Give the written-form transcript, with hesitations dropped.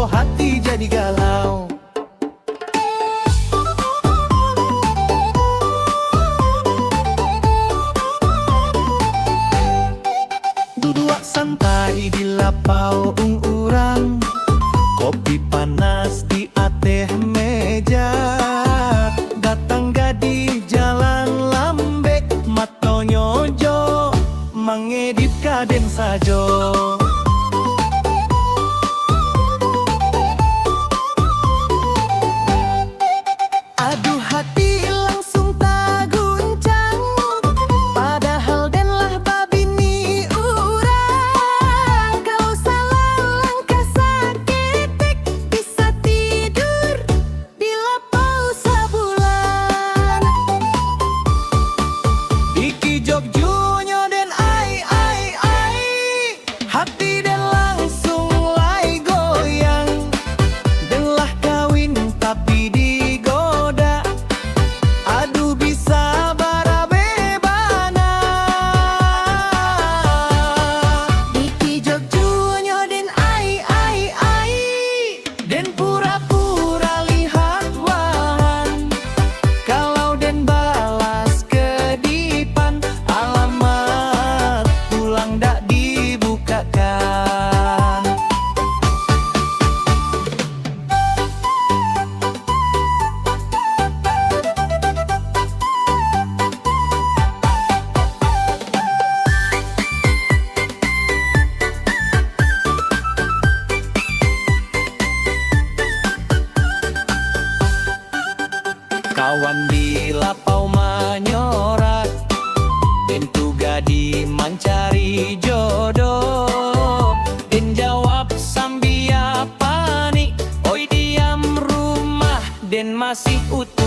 jodoh hati jadi galau. Duduk santai di lapau urang, kopi panas di ateh meja. Datang gadis jalan lambek, mato nyojo mengedip kaden sajo. Aduh hati langsung tak guncang, padahal den lah babini urang. Kalau salah langkah saketek, bisa tidur di lapau sabulan. Iki Jogjunyo den ai, hati den langsung lai goyang. Den lah kawin tapi digoda, aduh bisa barabebana. Iki Jogjunyo den ai, den pura-pura lihat wahan. Kalau den balas kedipan, alamat pulang dak dibukakan. Kawan di lapau manyorak, den tugadi mencari jodoh. Den jawab sambil panik, oi diam rumah, den masih utuh.